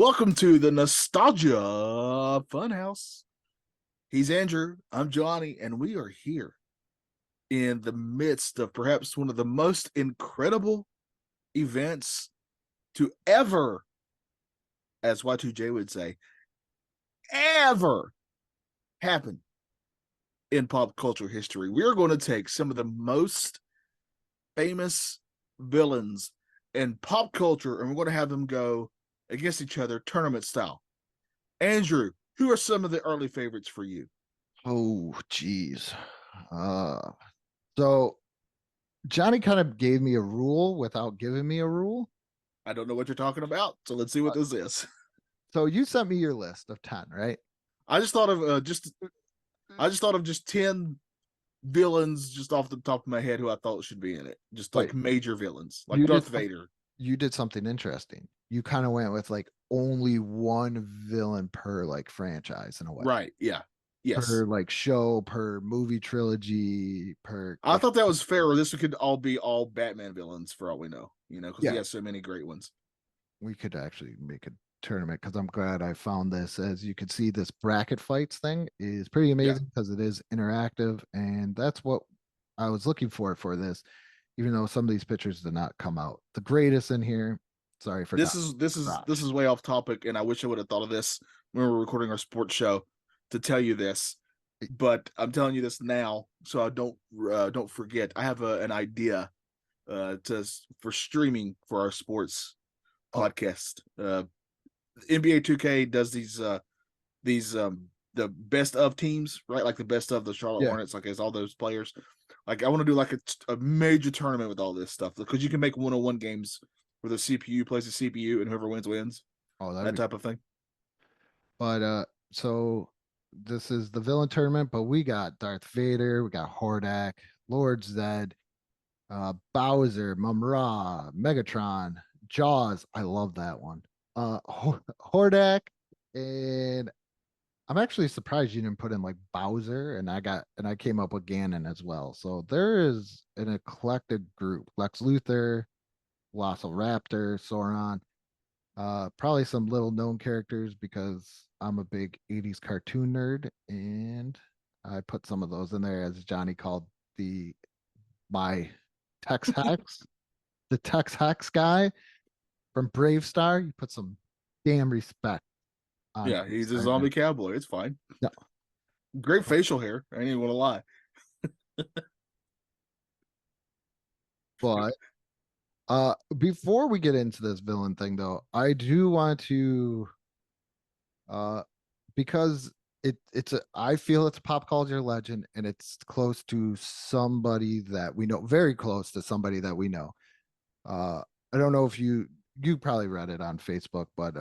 Welcome to the Nostalgia Funhouse. He's Andrew, I'm Johnny, and we are here in the midst of perhaps one of the most incredible events to ever, as Y2J would say, ever happen in pop culture history. We are going to take some of the most famous villains in pop culture and we're going to have them go against each other tournament style. Andrew, who are some of the early favorites for you? Oh, geez. Uh, so Johnny kind of gave me a rule without giving me a rule. I don't know what you're talking about, so let's see what Uh, this is. so you sent me your list of 10, right? I just thought of just 10 villains just off the top of my head who I thought should be in it. Just like But major villains, like you did Darth Vader. you did something interesting. You kind of went with like only one villain per like franchise in a way. Right. Yeah. Yes. Per like show, per movie trilogy, per I like thought that was fair. This could all be all Batman villains for all we know, because he yeah, has so many great ones. we could actually make a tournament because I'm glad I found this. As you can see, this bracket fights thing is pretty Yeah. amazing because it is interactive, and that's what I was looking for this. Even though some of these pictures did not come out the greatest in here. Sorry for This that. is this is this Crotch. is way off topic, and I wish I would have thought of this when we were recording our sports show to tell you this. But I'm telling you this now, so I don't forget. I have an idea to for streaming for our sports Oh, podcast. NBA 2K does these the best of teams, right? Like the best of the Charlotte yeah. Hornets, like as all those players. Like I want to do like a major tournament with all this stuff because you can make 1-on-1 games where the CPU plays the CPU and whoever wins wins. Oh, that'd That be type cool. of thing. But so this is the villain tournament, but we got Darth Vader, we got Hordak, Lord Zed, Bowser, Mumra, Megatron, Jaws. I love that one. Hordak, and I'm actually surprised you didn't put in like Bowser, and I came up with Ganon as well. So there is an eclectic group: Lex Luthor, Velociraptor, Sauron. Probably some little known characters because I'm a big 80s cartoon nerd, and I put some of those in there as Johnny called the my Tex Hex, the Tex Hex guy from Brave Star. You put some damn respect on Yeah, Brave he's a Star name. zombie cowboy. It's fine. No, Great facial hair. I ain't even gonna lie. but before we get into this villain thing though, I do want to uh because it's a I feel it's a pop culture legend and it's close to somebody that we know, very close to somebody that we know. Uh I don't know if you probably read it on Facebook, but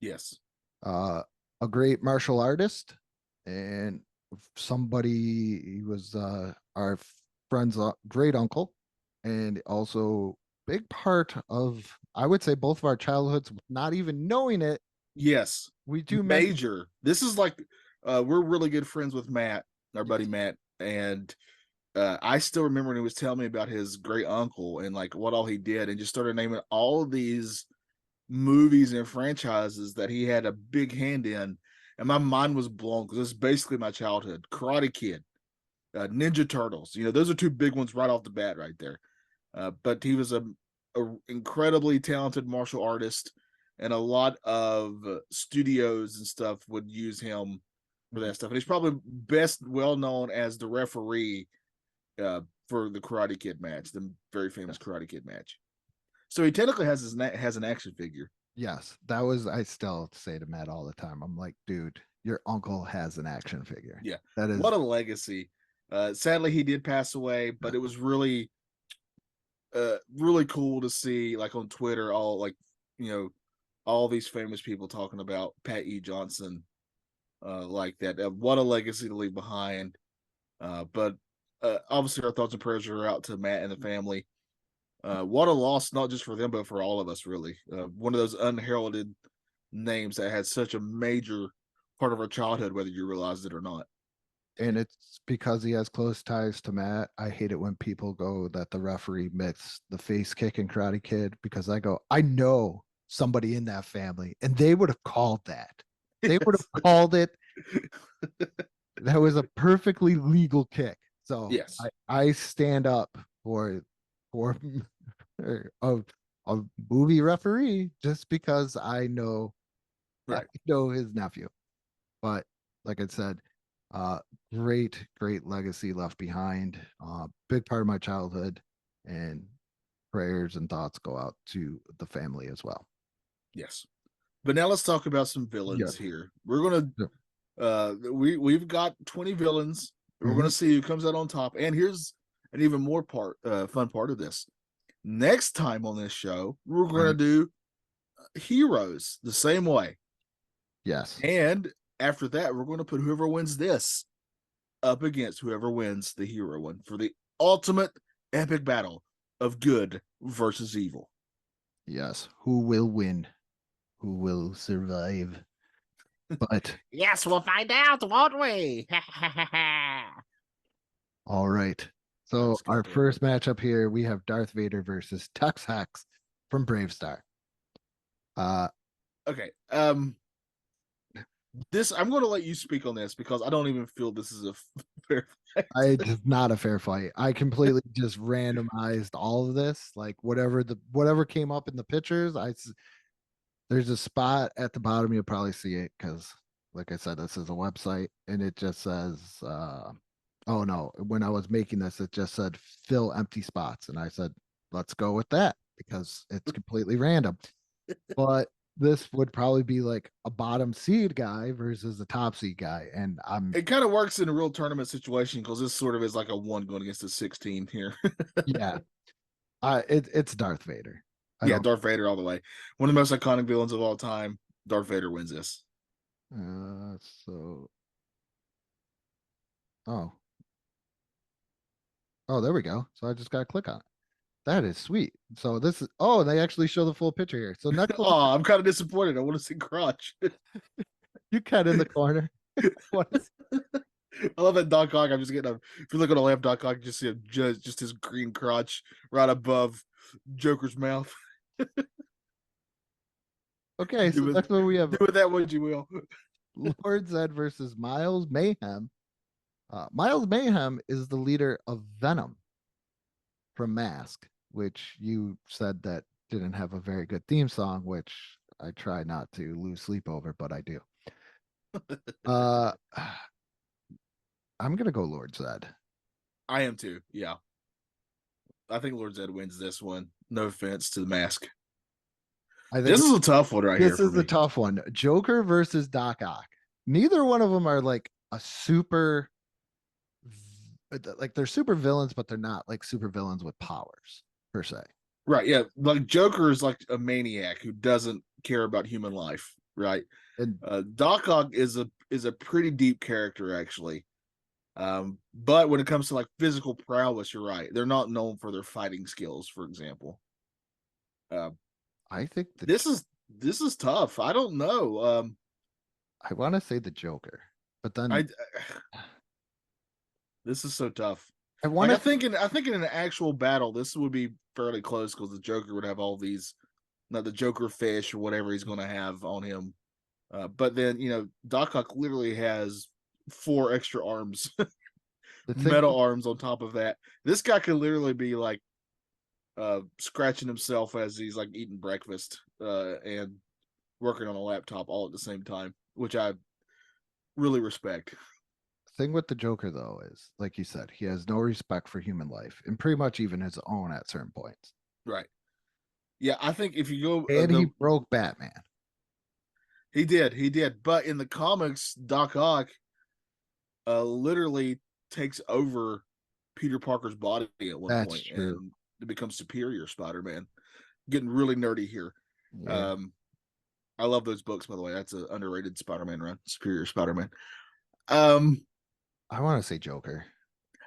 Yes. uh a great martial artist and somebody he was our friend's great uncle and also big part of I would say both of our childhoods not even knowing it. Yes. We do mention Major. This is like we're really good friends with Matt, our buddy yes. Matt, and I still remember when he was telling me about his great uncle and like what all he did, and just started naming all of these movies and franchises that he had a big hand in, and my mind was blown because it's basically my childhood. Karate Kid, Ninja Turtles. Those are two big ones right off the bat, right there. But he was a incredibly talented martial artist, and a lot of studios and stuff would use him for that stuff. And he's probably best well known as the referee for the Karate Kid match, the very famous Yes. Karate Kid match. So he technically has an action figure. Yes, that was I still say to Matt all the time. I'm like, dude, your uncle has an action figure. Yeah, That what is a legacy. Sadly, he did pass away, yeah. but it was really cool to see, like on Twitter, all like you know all these famous people talking about Pat E. Johnson, like that. What a legacy to leave behind. But obviously, our thoughts and prayers are out to Matt and the family. What a loss, not just for them, but for all of us, really. One of those unheralded names that had such a major part of our childhood, whether you realized it or not. And it's because he has close ties to Matt. I hate it when people go that the referee missed the face kick in Karate Kid because I go, I know somebody in that family, and they would have called that. They would have called it. That was a perfectly legal kick. So Yes. I stand up for a, a movie referee just because I Right. know his nephew. But like I said, uh, great legacy left behind. Big part of my childhood, and prayers and thoughts go out to the family as well. Yes. But now let's talk about some Yeah. villains here. We're gonna Yeah. we've got 20 villains. We're Mhm. gonna see who comes out on top. And here's an even more fun part of this. Next time on this show, we're gonna Right. do heroes the same way. Yes. And after that, we're gonna put whoever wins this up against whoever wins the hero one for the ultimate epic battle of good versus evil. Yes. Who will win? Who will survive? But Yes, we'll find out, won't we? all right. So Let's get our to it. first matchup here, we have Darth Vader versus Tux Hex from Bravestar. Uh, Okay. This I'm going to let you speak on this because I don't even feel this is a fair fight. it's not a fair fight. I completely just randomized all of this, like whatever came up in the pictures. There's a spot at the bottom. You'll probably see it because, like I said, this is a website, and it just says, "Oh no!" When I was making this, it just said fill empty spots, and I said, "Let's go with that," because it's completely random. But this would probably be like a bottom seed guy versus a top seed guy, and I'm It kind of works in a real tournament situation because this sort of is like a one going against a 16 here. yeah, it's Darth Vader. I Yeah, don't. Darth Vader all the way. One of the most iconic villains of all time. Darth Vader wins this. So oh there we go. So I just got to click on it. That is sweet. So this is they actually show the full picture here. So next one, Oh, I'm kind of disappointed. I want to see crotch. you cut in the corner. What is I love that Doc Ock. I'm just getting a. If you look on the left, Doc Ock, you just see just his green crotch right above Joker's mouth. okay? do So with next one we have do with that what you will. Lord Zed versus Miles Mayhem. Miles Mayhem is the leader of Venom from Mask, which you said that didn't have a very good theme song, which I try not to lose sleep over, but I do. Uh, I'm gonna go Lord Zed. I am too. Yeah, I think Lord Zed wins this one. No offense to the mask. I This think is a tough one right here this for is a me. tough one. Joker versus Doc Ock. Neither one of them are like a super like they're super villains, but they're not like super villains with powers per se. Right? Yeah, like Joker is like a maniac who doesn't care about human life. Right? And Doc Ock is a pretty deep character actually. But when it comes to like physical prowess, you're right. They're not known for their fighting skills, for example. Uh, I think this is tough. I don't know. I want to say the Joker, but then I This is so tough. I want Like to I think in an actual battle, this would be fairly close because the Joker would have all these, not the Joker fish or whatever he's going to have on him. But then Doc Ock literally has four extra arms, the thing. metal arms on top of that. This guy could literally be like scratching himself as he's like eating breakfast and working on a laptop all at the same time, which I really respect. Thing with the Joker though is, like you said, he has no respect for human life and pretty much even his own at certain points. Right. Yeah, I think if you go And he broke Batman. he did, but in the comics, Doc Ock literally takes over Peter Parker's body at one That's point true. and it becomes Superior Spider-Man. Getting really nerdy here. Yeah. Um, I love those books, by the way. That's an underrated Spider-Man run, Superior Spider-Man. Um, I want to say Joker.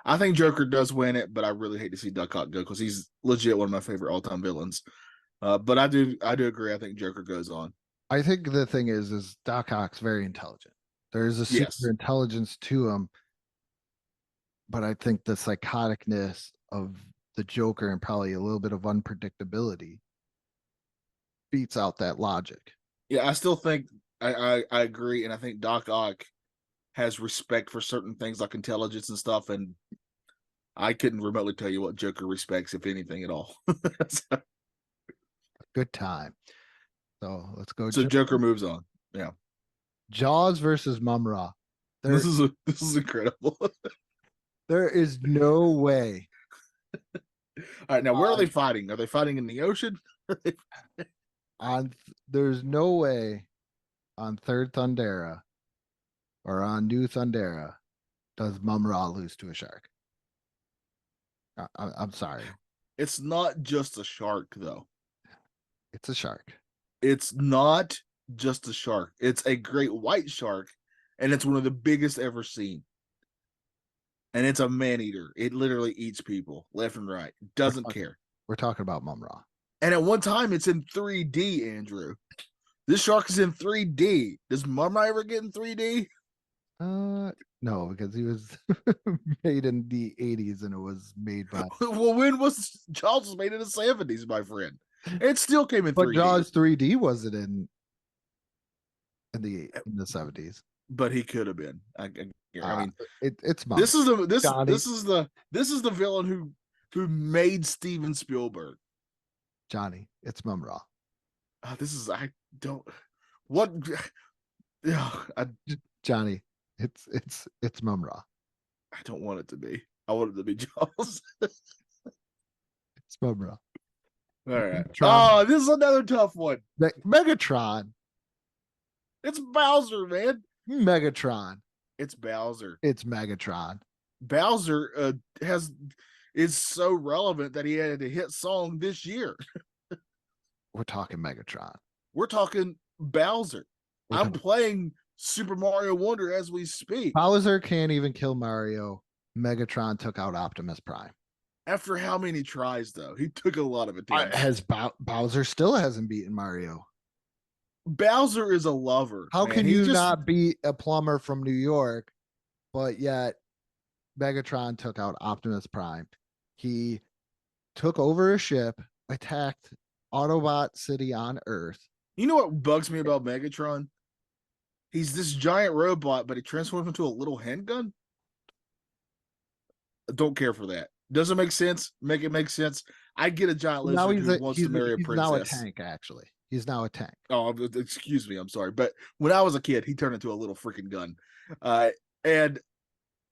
I think Joker does win it, but I really hate to see Doc Ock go because he's legit one of my favorite all-time villains. But I do agree. I think Joker goes on. I think the thing is Doc Ock's very intelligent. There's a super Yes, intelligence to him, but I think the psychoticness of the Joker and probably a little bit of unpredictability beats out that logic. Yeah, I still think I agree, and I think Doc Ock has respect for certain things like intelligence and stuff, and I couldn't remotely tell you what Joker respects, if anything at all. so, Good time. So let's go. so Joker moves on. Yeah, Jaws versus Mumra. There, this is incredible. All there is no way. right, now where are they On, fighting? Are they fighting in the ocean? there's no way on Third Thundera or on New Thundera does Mumra lose to a shark. I'm sorry. It's not just a shark, though. It's a shark. It's not just a shark. It's a great white shark, and it's one of the biggest ever seen. And it's a man eater. It literally eats people left and right. Doesn't care. We're talking about Mumra. And at one time, it's in 3D, Andrew. This shark is in 3D. Does Mumra ever get in 3D? No, because he was made in the 80s and it was made by. Well, when was Jaws was made in the 70s, my friend? It still came in But 3D. Jaws 3D wasn't in the 70s. But he could have been. I mean, it's Mumra. this is the villain who made Steven Spielberg. Johnny, it's Mumra. This is I don't what Johnny, it's Mumra. I don't want it to be. I want it to be Jaws. It's Mumra. All right. Megatron. Oh, this is another tough one. Megatron. It's Bowser, man. Megatron. It's Bowser. It's Megatron. Bowser is so relevant that he had a hit song this year. We're talking Megatron. We're talking Bowser. I'm playing Super Mario Wonder as we speak. Bowser can't even kill Mario. Megatron took out Optimus Prime. After how many tries, though? He took a lot of attempts. Bowser still hasn't beaten Mario. Bowser is a lover. How can you not beat a plumber from New York, but yet Megatron took out Optimus Prime? He took over a ship, attacked Autobot City on Earth. You know what bugs me about Megatron? He's this giant robot, but he transforms into a little handgun. I don't care for that. Doesn't make sense. Make it make sense. I get a giant lizard who wants to marry a princess. He's now a tank, actually. He's now a tank. Oh, excuse me. I'm sorry. But when I was a kid, he turned into a little freaking gun. And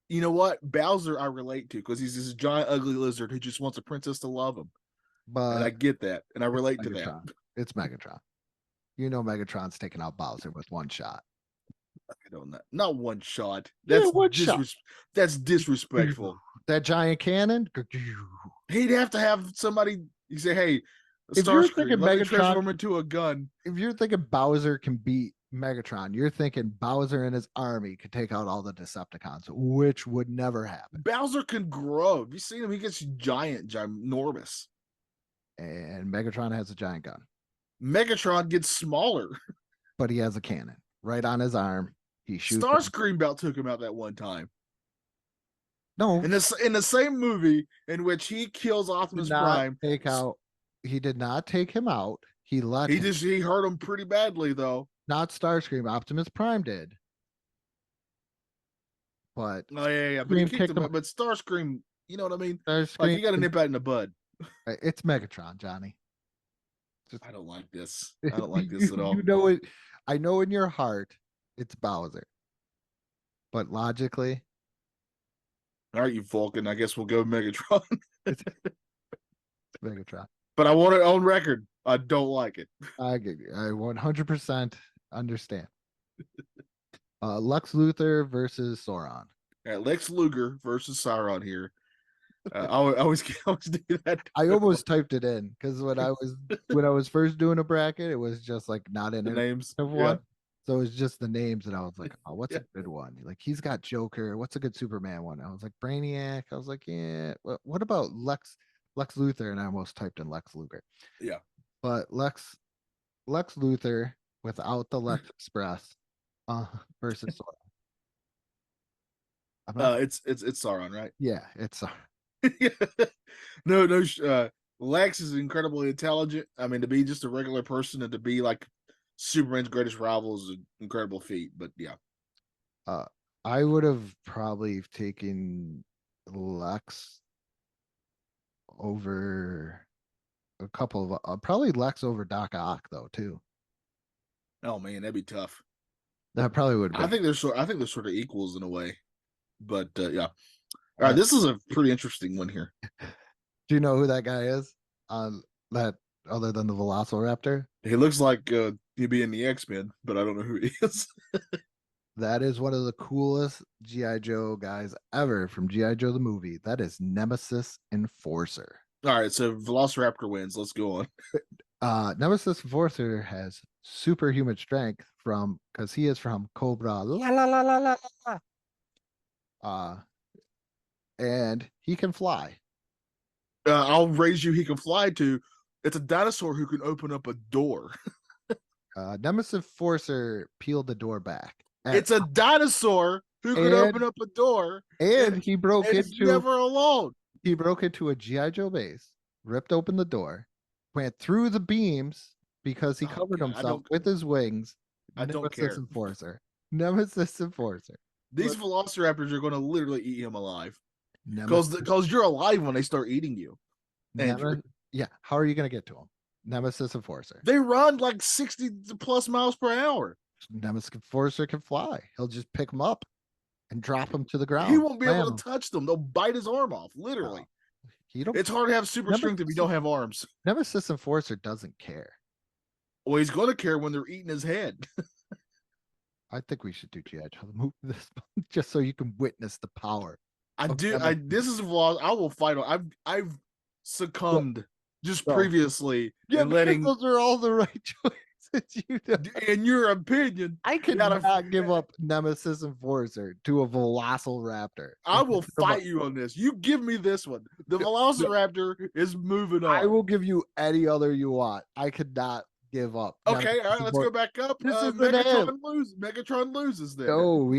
you know what? Bowser, I relate to because he's this giant, ugly lizard who just wants a princess to love him. But and I get that. And I relate to that. It's Megatron. You know Megatron's taking out Bowser with one shot. I don't know. Not one shot. That's that's disrespectful. That giant cannon? He'd have to have somebody. You say, "Hey, if you're thinking Megatron transform into a gun." If you're thinking Bowser can beat Megatron, you're thinking Bowser and his army could take out all the Decepticons, which would never happen. Bowser can grow. Have you seen him? He gets ginormous. And Megatron has a giant gun. Megatron gets smaller, but he has a cannon right on his arm. He shoots. Starscream about took him out that one time. No, in the same movie in which he kills Optimus Prime. He did not take him out. He hurt him pretty badly though. Not Starscream. Optimus Prime did. But but he kicked him out. But Starscream, you know what I mean? Starscream, like you got to nip that in the bud. It's Megatron, Johnny. I don't like this. I don't like this at all. You know it. I know in your heart it's Bowser. But logically. All right, you Vulcan. I guess we'll go Megatron. It's Megatron. But I want it on record. I don't like it. I 100% understand. Lex Luthor versus Sauron. Lex Luger versus Sauron here. I always do that. I almost typed it in because when I was first doing a bracket, it was just like not in the names of one. Yeah. So it was just the names, and I was like, "Oh, what's a good one?" Like he's got Joker. What's a good Superman one? I was like Brainiac. I was like, yeah. What about Lex Luthor? And I almost typed in Lex Luger. Yeah, but Lex Luthor without the Lex Express versus Sauron. It's Sauron, right? Yeah, it's no. Lex is incredibly intelligent. I mean, to be just a regular person and to be like Superman's greatest rival is an incredible feat. But yeah, Uh, I would have probably taken Lex over a couple of probably Lex over Doc Ock though too. oh man, that'd be tough. That probably would have I been. think they're sort of equals in a way. But yeah, all right, Uh, this is a pretty interesting one here. do you know who that guy is? That other than the Velociraptor, He looks like he'd be in the X-Men, but I don't know who he is. that is one of the coolest GI Joe guys ever from GI Joe the movie. That is Nemesis Enforcer. All right, so Velociraptor wins. Let's go on. Nemesis Enforcer has superhuman strength from because he is from Cobra. La la la la la la. Uh, and he can fly. I'll raise you. He can fly to. It's a dinosaur who can open up a door. Nemesis Enforcer peeled the door back. It's a dinosaur who can And open up a door, and and he broke and it's into never alone. a GI Joe base, ripped open the door, went through the beams because he Oh covered god, himself with his wings. I don't Nemesis care. Enforcer. Nemesis Enforcer. These Look, Velociraptors are going to literally eat him alive Nemesis. because you're alive when they start eating you, Andrew. Nemesis. Yeah. How are you going to get to him? Nemesis Enforcer. They run like 60 plus miles per hour. Nemesis Enforcer can fly. He'll just pick him up and drop him to the He ground. won't be Slam able him. to touch them. They'll bite his arm off, No, literally. he don't. It's hard to have super strength if you Nemesis, don't have arms. Nemesis Enforcer doesn't care. Well, he's going to care when they're eating his head. I think we should do GI Joe the movie this just so you can witness the power I of do. Nemesis. This is a vlog. I will fight on. I've Bro, succumbed just bro. previously Yeah, in because letting, those are all the right choices. You know, in your opinion, I could that not give up Nemesis Enforcer to a Velociraptor. I will fight you on this. You give me this one. The Velociraptor is moving I on. will give you any other you want. I could not give up. Okay, all right, let's go back up. This is the name. Megatron loses then. No,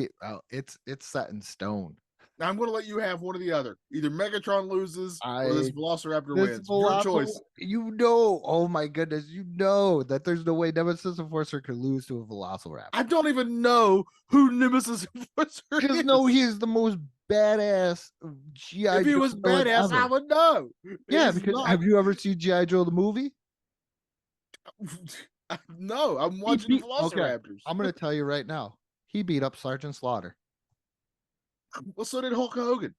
it's set in stone. Now I'm going to let you have one or the other. Either Megatron loses or this Velociraptor This wins. Your Velociraptor, choice. you know, oh my goodness, you know that there's no way Nemesis Enforcer could lose to a Velociraptor. I don't even know who Nemesis Enforcer Just is. know he's the most badass GI If he Joe was villain badass, I ever. would know. Yeah, He's because not. have you ever seen GI Joe the movie? No, I'm He watching beat. Okay, Velociraptors. I'm gonna tell you right now. He beat up Sergeant Slaughter. Well, so did Hulk Hogan,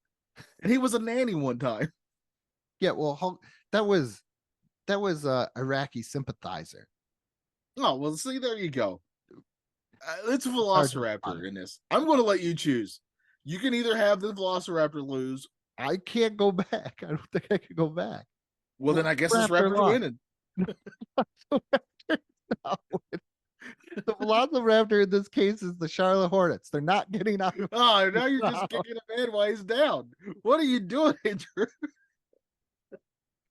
and he was a nanny one time. Yeah, well, that was Iraqi sympathizer. Oh well, see, there you go. It's a Sergeant Velociraptor Slaughter. in this. I'm going to let you choose. You can either have the Velociraptor lose. I can't go back. I don't think I can go back. Well, then I guess this Raptor Raptor's lost. winning. The Velociraptor in this case is the Charlotte Hornets. They're not getting out of. Oh, now you're just kicking him in while he's down. What are you doing, Andrew?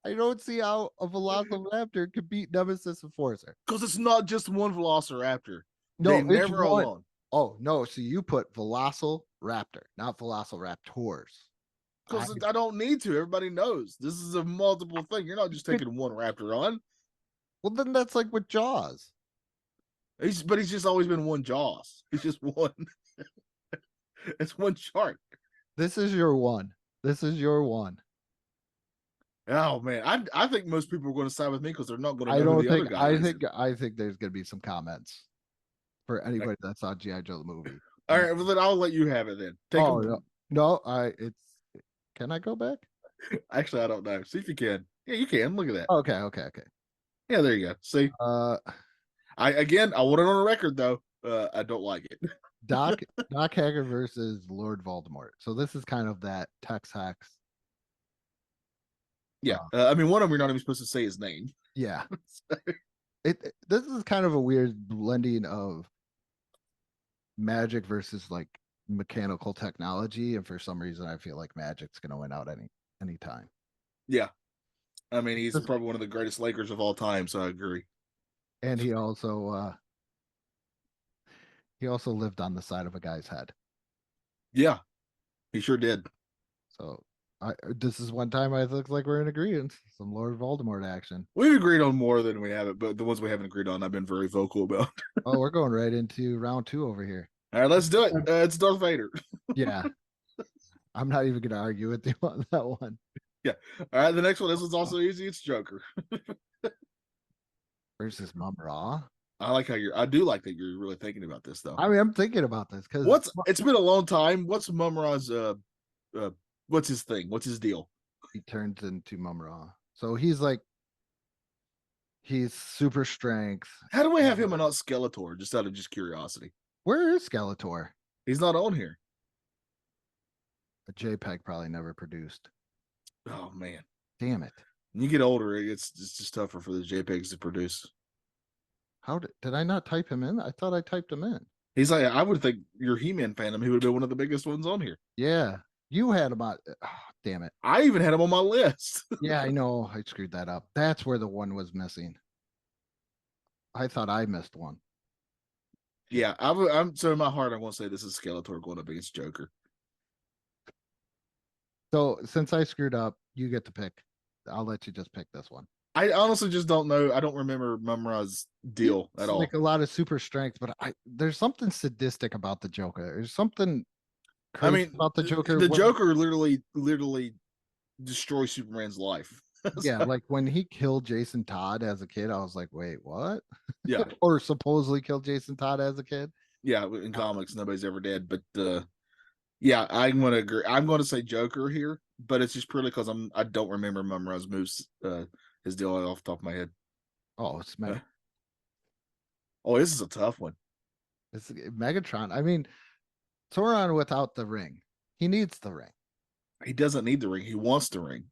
I don't see how a Velociraptor could beat Nemesis Enforcer. Because it's not just one Velociraptor. No, They it's never one. alone. Oh no! So you put Velociraptor, not Velociraptors. Because I don't need to. Everybody knows this is a multiple thing. You're not just taking one raptor on. Well, then that's like with Jaws. But he's just always been one Jaws. He's just one. It's one shark. This is your one. This is your one. Oh man, I think most people are going to side with me because they're not going to I know who don't the other think. guy is. I think there's going to be some comments for anybody that saw GI Joe the movie. All right, well then I'll let you have it then. No, Can I go back? Actually, I don't know. See if you can. Yeah, you can. Look at that. Okay. Yeah, there you go. See, I want it on a record though. I don't like it. Doc Hager versus Lord Voldemort. So this is kind of that Tex Hex. Yeah, I mean, one of them you're not even supposed to say his name. Yeah. This is kind of a weird blending of magic versus like mechanical technology, and for some reason, I feel like magic's going to win out any time. Yeah, I mean, he's probably one of the greatest Lakers of all time, so I agree. And he also lived on the side of a guy's head. Yeah, he sure did. So This is one time I look like we're in agreement. Some Lord Voldemort action. We've agreed on more than we haven't, but the ones we haven't agreed on, I've been very vocal about. Oh, we're going right into round two over here. All right, let's do it. It's Darth Vader. Yeah, I'm not even going to argue with you on that one. Yeah. All right, the next one. This one's also easy. It's Joker. Versus Mum Ra. I like how you're. I do like that you're really thinking about this, though. I mean, I'm thinking about this because What's? It's been a long time. What's Mumra's? What's his thing? What's his deal? he turns into Mum Ra. So he's like, he's super strength. How do we have him and not Skeletor? Just out of just curiosity. Where is Skeletor? He's not on here. A JPEG probably never produced. Oh man. Damn it. When you get older, it's just tougher for the JPEGs to produce. How did I not type him in? I thought I typed him in. He's like, I would think your He-Man fandom, he would have been one of the biggest ones on here. Yeah. You had him on. Oh, damn it. I even had him on my list. Yeah, I know. I screwed that up. That's where the one was missing. I thought I missed one. Yeah, I'm so in my heart, I want to say this is Skeletor going up against Joker. So since I screwed up, you get to pick. I'll let you just pick this one. I honestly just don't know. I don't remember Mumra's deal It's at all. like a lot of super strength, but there's something sadistic about the Joker. There's something I crazy mean, about the Joker. the Joker literally destroys Superman's life. Yeah, like when he killed Jason Todd as a kid, I was like, wait, what? Yeah, Or supposedly killed Jason Todd as a kid. yeah. In comics, nobody's ever dead, but yeah, I'm gonna agree. I'm gonna say Joker here, but it's just purely because I don't remember Mumra's moves, his deal off the top of my head. Oh, it's Oh, this is a tough one. it's Megatron. I mean, Sauron without the ring. He needs the ring. He doesn't need the ring. He wants the ring.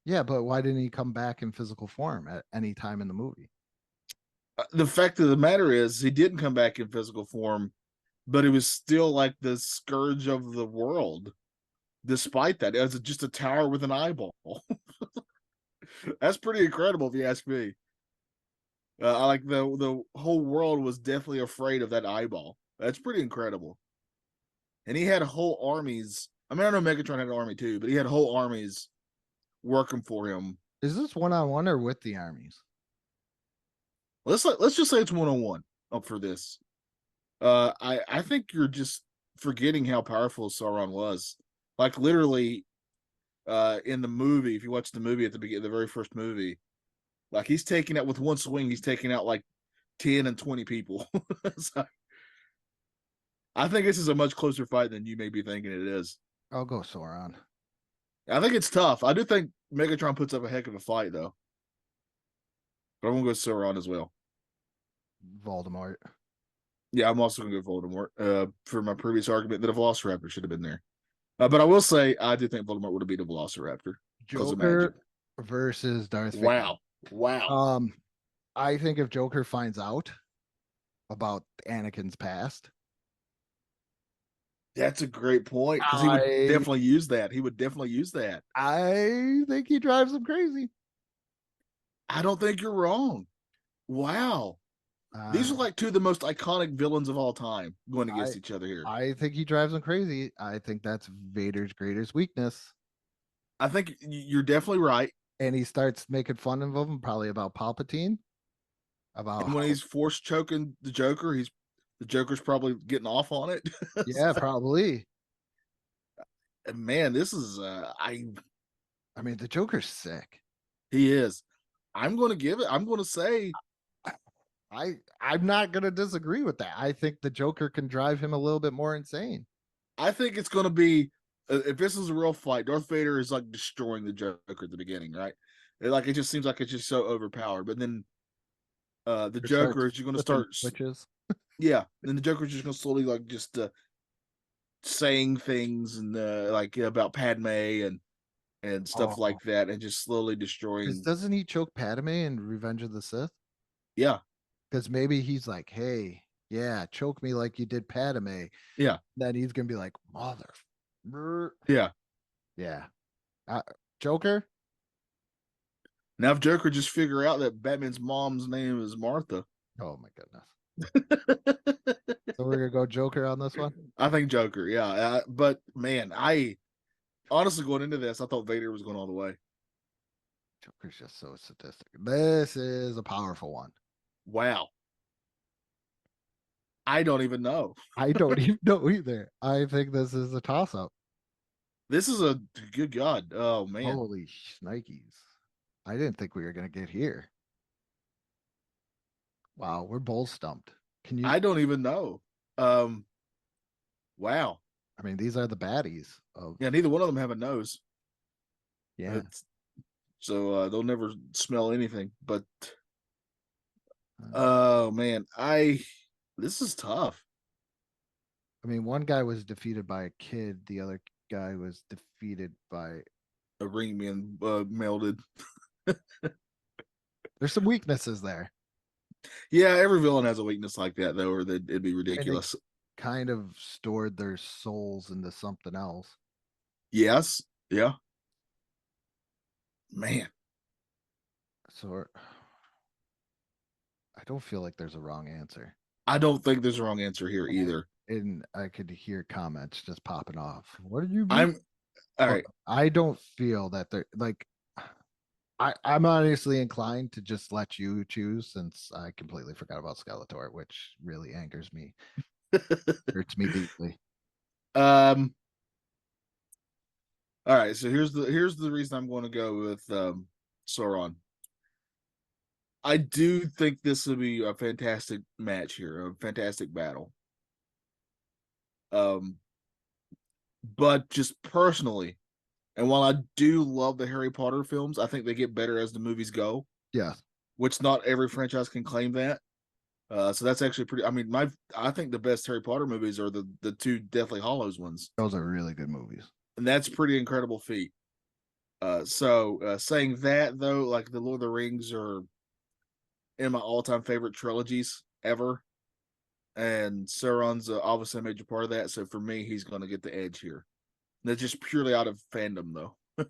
Yeah, but why didn't he come back in physical form at any time in the movie? The fact of the matter is, he didn't come back in physical form, but he was still like the scourge of the world. Despite that, it was just a tower with an eyeball. That's pretty incredible, if you ask me. I like the whole world was definitely afraid of that eyeball. That's pretty incredible. And he had whole armies. I mean, I know Megatron had an army too, but he had whole armies working for him. Is this one on one or with the armies? Let's just say it's 1-on-1 up for this. I think you're just forgetting how powerful Sauron was. Like literally, in the movie, if you watch the movie at the beginning, the very first movie, like he's taking out with one swing, he's taking out like 10 and 20 people. So, I think this is a much closer fight than you may be thinking it is. I'll go Sauron. I think it's tough. I do think Megatron puts up a heck of a fight, though. But I'm gonna go Sauron as well. Voldemort. Yeah, I'm also gonna go Voldemort. For my previous argument that a Velociraptor should have been there. But I will say I do think Voldemort would have beat a Velociraptor. Joker versus Darth Vader. Wow. I think if Joker finds out about Anakin's past, That's a great point because he would definitely use that. He would definitely use that. I think he drives him crazy. I don't think you're wrong. Wow. These are like two of the most iconic villains of all time going against each other here. I think he drives him crazy. I think that's Vader's greatest weakness. I think you're definitely right. And he starts making fun of him, probably about Palpatine. And when he's force choking the Joker, the Joker's probably getting off on it. Yeah, probably. And man, this is I mean, the Joker's sick. He is. I'm going to give it. I'm going to say I'm not going to disagree with that. I think the Joker can drive him a little bit more insane. I think it's going to be if this is a real fight, Darth Vader is like destroying the Joker at the beginning, right? It just seems like it's just so overpowered. But then the Joker is going to start switches. Yeah, then the Joker is just going to slowly like just saying things and like about Padme and stuff like that, and just slowly destroying. Doesn't he choke Padme in Revenge of the Sith? Yeah, because maybe he's like, hey, yeah, choke me like you did Padme. Yeah. Then he's gonna be like, mother. Yeah. Yeah. Joker. Now, if Joker just figure out that Batman's mom's name is Martha. Oh my goodness. So we're gonna go Joker on this one. I think Joker, yeah. But man, Honestly, going into this, I thought Vader was going all the way. Joker's just so sadistic. This is a powerful one. Wow. I don't even know. I don't even know either. I think this is a toss up. This is a good God. Oh man. Holy shnikes. I didn't think we were going to get here. Wow, we're both stumped. Can you? I don't even know. Um wow. I mean, these are the baddies of, Yeah, neither one of them have a nose. yeah. It's, so they'll never smell anything. But Uh, oh man, I this is tough. I mean, one guy was defeated by a kid, the other guy was defeated by. A ring being melted. There's some weaknesses there. Yeah, every villain has a weakness like that though, or that it'd be And they ridiculous. kind of stored their souls into something else. Yes. Yeah. Man. So I don't feel like there's a wrong answer. I don't think there's a wrong answer here And either. and I could hear comments just popping off. What do you mean? I'm all But right. I don't feel that they're like I'm honestly inclined to just let you choose since I completely forgot about Skeletor, which really angers me, hurts me deeply. um all right, so here's the reason I'm going to go with Sauron. I do think this will be a fantastic match here, a fantastic battle. Um but just personally, and while I do love the Harry Potter films, I think they get better as the movies go, Yes, which not every franchise can claim that. So that's actually pretty. I mean, I think the best Harry Potter movies are the two Deathly Hollows ones, those are really good movies. and that's pretty incredible feat. Saying that though, like the Lord of the Rings are in my all time favorite trilogies ever, and Sauron's obviously a major part of that. So for me, he's going to get the edge here. That's just purely out of fandom, though. I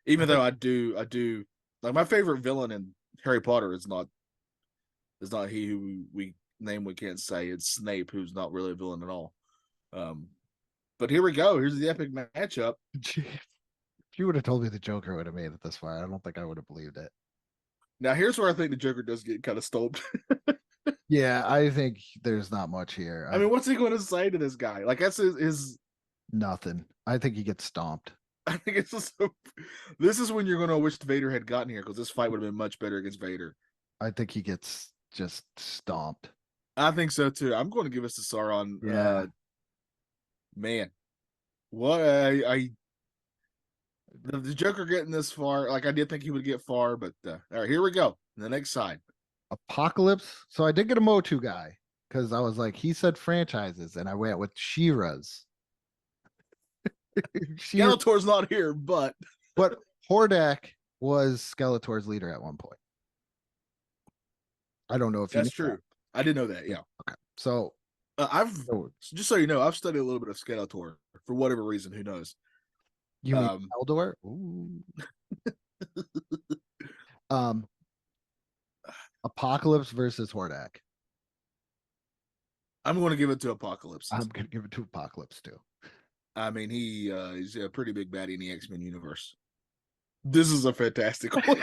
Even think though I do like my favorite villain in Harry Potter is not he who we name we can't say. It's Snape, who's not really a villain at all. Um, but here we go. Here's the epic matchup. if you would have told me the Joker would have made it this far, I don't think I would have believed it. Now here's where I think the Joker does get kind of stomped. Yeah, I think there's not much here. I mean, what's he going to say to this guy? Like that's his Nothing. I think he gets stomped. I think it's just so. This is when you're going to wish Vader had gotten here because this fight would have been much better against Vader. I think he gets just stomped. I think so too. I'm going to give us to Sauron. Yeah. Man, what I the Joker getting this far. Like I did think he would get far, but all right, here we go. The next side. Apocalypse. So I did get a Motu guy because I was like, he said franchises, and I went with Shira's. Shira, Skeletor's not here, but but Hordak was Skeletor's leader at one point. I don't know if you knew that's that. true. I didn't know that. Yeah. Okay. So I've so just so you know, I've studied a little bit of Skeletor for whatever reason. Who knows? you mean Um, Eldor? Ooh. Um, Apocalypse versus Hordak. I'm going to give it to Apocalypse. I'm gonna give it to Apocalypse too. I mean, he's a pretty big baddie in the X-Men universe. This is a fantastic one.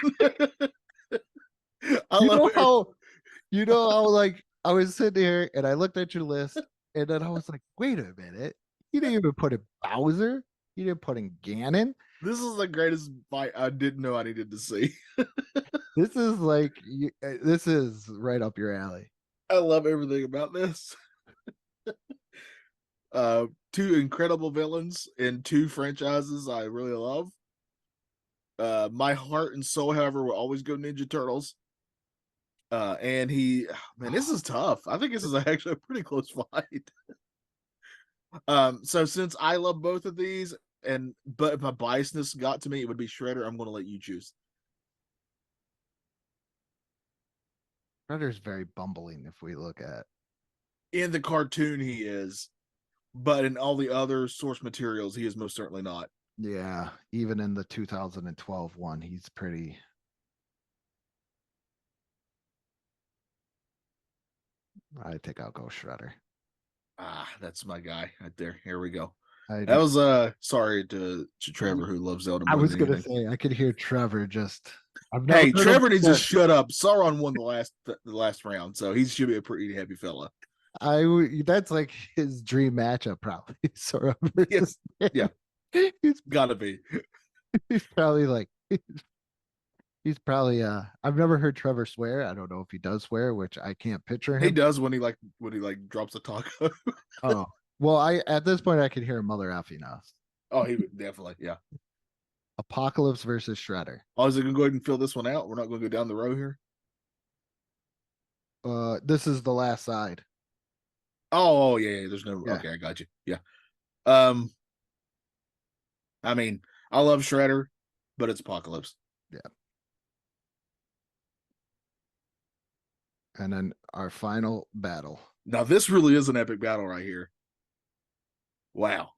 I You love know it. how like I was sitting here and I looked at your list and then I was like, wait a minute. You didn't even put in Bowser. You didn't put in Ganon. This is the greatest fight I didn't know I needed to see. This is like this is right up your alley. I love everything about this. Two incredible villains in two franchises I really love. My heart and soul, however, will always go Ninja Turtles. And man, this is tough. I think this is actually a pretty close fight. So since I love both of these, but if my biasness got to me, it would be Shredder. I'm going to let you choose. Shredder's very bumbling if we look at. In the cartoon, he is, but in all the other source materials, he is most certainly not. Yeah, even in the 2012 one, he's pretty. I think I'll go Shredder. Ah, that's my guy right there. Here we go. I That do. was sorry to Trevor who loves Zelda I more was than gonna anything. say I could hear Trevor just. I've never Hey, heard him Trevor needs to swear. shut up. Sauron won the last round, so he should be a pretty happy fella. That's like his dream matchup, probably. Sora versus Yes, yeah, he's gotta be. he's probably like he's probably I've never heard Trevor swear. I don't know if he does swear, which I can't picture He him. does when he drops a taco. Oh. Well, I at this point I can hear mother effing us. Oh, he definitely, yeah. Apocalypse versus Shredder. Oh, is it gonna go ahead and fill this one out? We're not gonna go down the row here. This is the last side. Oh, yeah, yeah. There's no. Yeah, Okay, I got you. Yeah. Um, I mean, I love Shredder, but it's Apocalypse. yeah. And then our final battle. Now this really is an epic battle right here. Wow.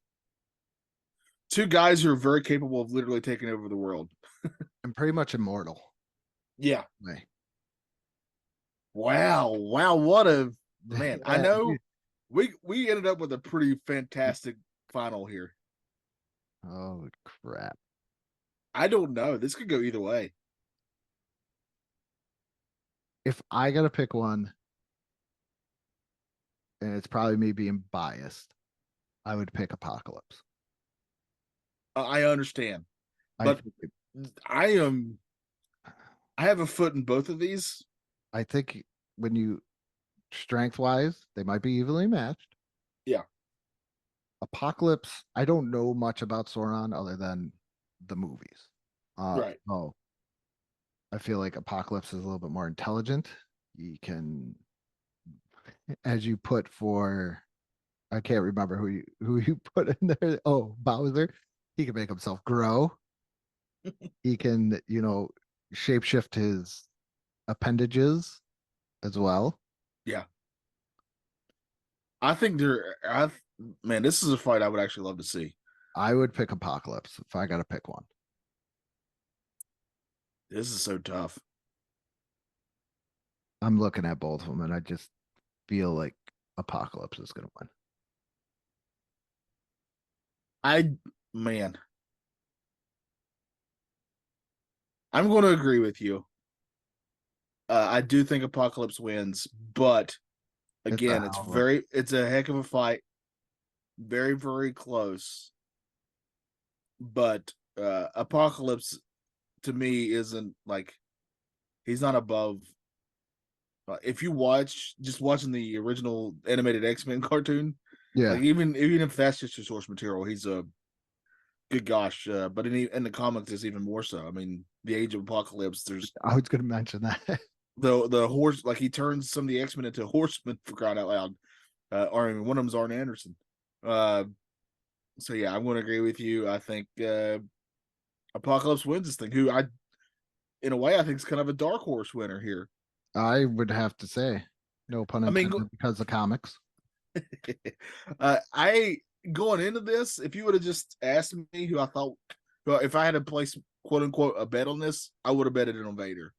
Two guys who are very capable of literally taking over the world. And pretty much immortal. Yeah. Way. Wow. Wow. What a man. I Yeah. know we ended up with a pretty fantastic final here. Oh crap. I don't know. This could go either way. If I gotta pick one, and it's probably me being biased, I would pick Apocalypse. I understand. I But think I am I have a foot in both of these. I think when you strength wise, they might be evenly matched. Yeah. Apocalypse, I don't know much about Sauron other than the movies. Right. Oh, I feel like Apocalypse is a little bit more intelligent. He can, as you put for, I can't remember who you put in there. Oh, Bowser. He can make himself grow. He can, shapeshift his appendages as well. Yeah. I think man, this is a fight I would actually love to see. I would pick Apocalypse if I got to pick one. This is so tough. I'm looking at both of them, and I just feel like Apocalypse is going to win. I man, I'm going to agree with you. I do think Apocalypse wins, but It's a again, hell of a it's a heck of a fight. Very, very close. But Apocalypse to me isn't like he's not above. If you just watching the original animated X-Men cartoon, yeah. like even if that's just your source material, he's a good gosh. But in the comics, it's even more so. I mean, the Age of Apocalypse. There's I was going to mention that. the horse, like he turns some of the X-Men into horsemen for crying out loud. Or I mean, one of them's Arn Anderson. Uh, so yeah, I'm going to agree with you. I think Apocalypse wins this thing. Who in a way, I think is kind of a dark horse winner here. I would have to say, no pun I mean, intended, because of comics. I going into this, if you would have just asked me who I thought, well, if I had to place quote unquote a bet on this, I would have betted it on Vader.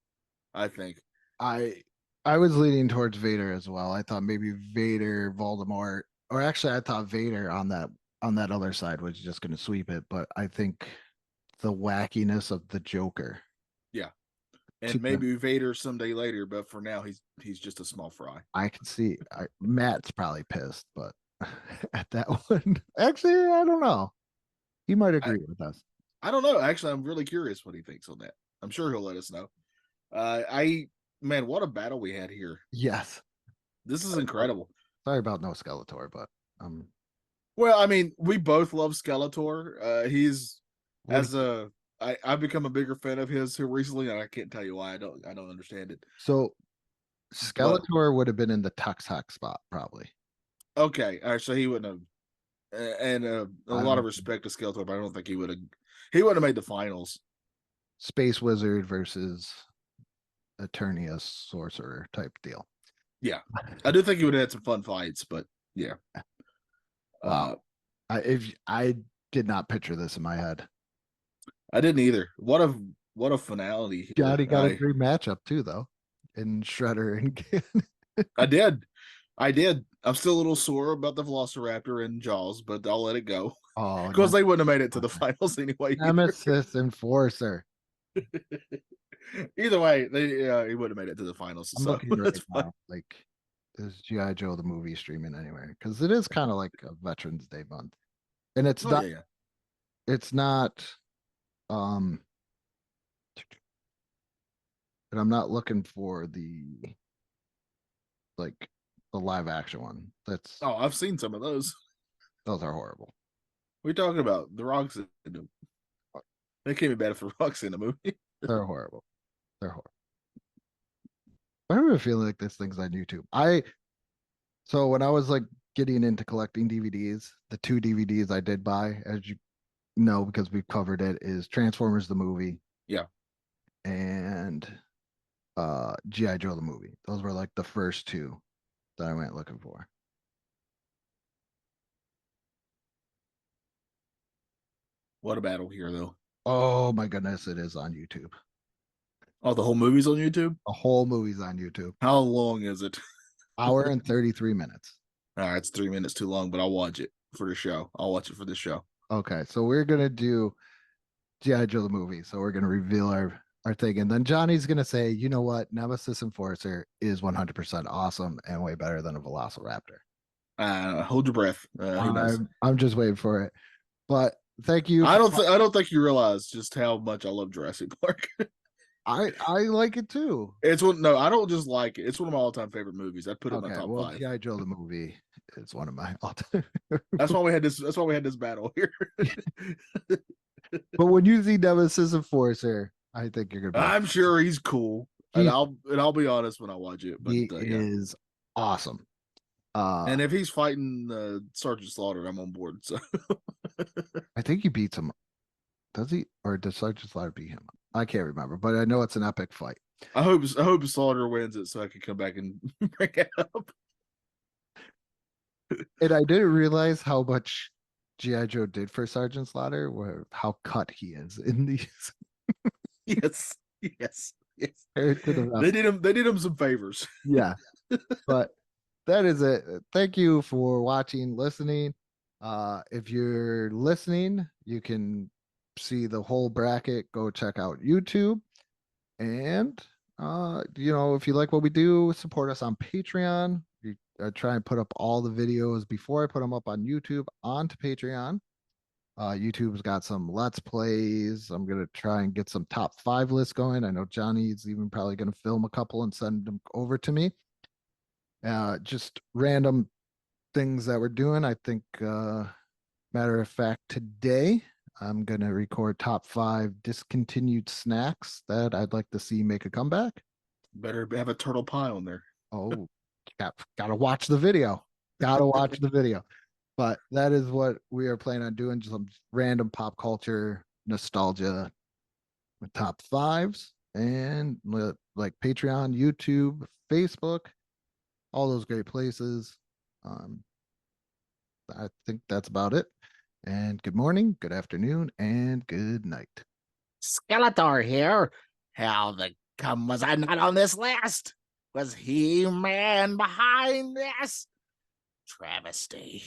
I think. I I was leaning towards Vader as well. I thought maybe Vader, Voldemort, or actually I thought Vader on that other side was just going to sweep it, but I think the wackiness of the Joker. Yeah, To and maybe Vader someday later, but for now, he's just a small fry. I can see Matt's probably pissed, but at that one, actually, I don't know. He might I agree with us. I don't know. Actually, I'm really curious what he thinks on that. I'm sure he'll let us know. I man, what a battle we had here. Yes. This is incredible. Sorry about no Skeletor, but Well, I mean, we both love Skeletor. He's what as a I've become a bigger fan of his here recently, and I can't tell you why. I don't understand it. so But Skeletor would have been in the Tux Hawk spot probably. okay, all right, so he wouldn't have. And a I lot of don't respect to Skeletor, but I don't think he would have. He wouldn't have made the finals. Space Wizard versus Eternia Sorcerer type deal. Yeah, I do think he would have had some fun fights, but yeah. Wow. I did not picture this in my head. I didn't either. What a finality here. Johnny got a dream matchup too, though, in Shredder and I did. I did. I'm still a little sore about the Velociraptor and Jaws, but I'll let it go Oh, because they wouldn't have made it to the Nemesis, finals anyway. Either, Nemesis Enforcer. either way, he would have made it to the finals, I'm so looking that's right fine. now. Like, is GI Joe the movie streaming anywhere? Because it is kind of like a Veterans Day month, and it's Oh not. yeah, yeah. It's not. Um, and I'm not looking for the like the live action one. Oh, I've seen some of those. Those are horrible. We're talking about the Rock's in them. It can't be bad if the Rock's in the movie. They're horrible. They're horrible. I remember feeling like this thing's on YouTube. So when I was like getting into collecting DVDs, the two DVDs I did buy, as you know, because we've covered it, is Transformers the movie Yeah. and GI Joe the movie. Those were like the first two that I went looking for. What a battle here, though. Oh my goodness, it is on YouTube. Oh, the whole movie's on YouTube. The whole movie's on YouTube. How long is it? Hour and 33 minutes. All right, it's 3 minutes too long, but I'll watch it for the show. I'll watch it for the show. Okay, so we're gonna do GI Joe the movie. So we're gonna reveal our thing, and then Johnny's gonna say, you know what, Nemesis Enforcer is 100% awesome and way better than a Velociraptor. Hold your breath. Who knows? I'm just waiting for it. But thank you. I don't think you realize just how much I love Jurassic Park. I like it too. It's one. No, I don't just like it. It's one of my all time favorite movies. I'd put it in my Okay, top well, five. GI Joe the movie is one of my all-time. That's why we had this. That's why we had this battle here. But when you see Nemesis Enforcer, I think you're gonna be like, I'm sure he's cool, and he I'll be honest when I watch it. But he yeah, is awesome. and if he's fighting Sergeant Slaughter, I'm on board. So I think he beats him. Does he, or does Sergeant Slaughter beat him? I can't remember, but I know it's an epic fight. I hope Slaughter wins it so I can come back and bring it up. And I didn't realize how much GI Joe did for Sergeant Slaughter, where how cut he is in these Yes, yes, yes. compared to the rest. They did him some favors. Yeah, but that is it. Thank you for watching, listening. If you're listening, you can see the whole bracket. Go check out YouTube. And if you like what we do, support us on Patreon. We try and put up all the videos before I put them up on YouTube onto Patreon. YouTube's got some Let's Plays. I'm gonna try and get some top 5 lists going. I know Johnny's even probably gonna film a couple and send them over to me. Just random things that we're doing. I think matter of fact, today I'm gonna record top 5 discontinued snacks that I'd like to see make a comeback. Better have a turtle pie on there. Oh, gotta watch the video. Gotta watch the video. But that is what we are planning on doing. Just some random pop culture nostalgia with top 5s and like Patreon, YouTube, Facebook, all those great places. I think that's about it. And good morning, good afternoon, and good night. Skeletor here. How the come was I not on this list? Was He-Man behind this? Travesty.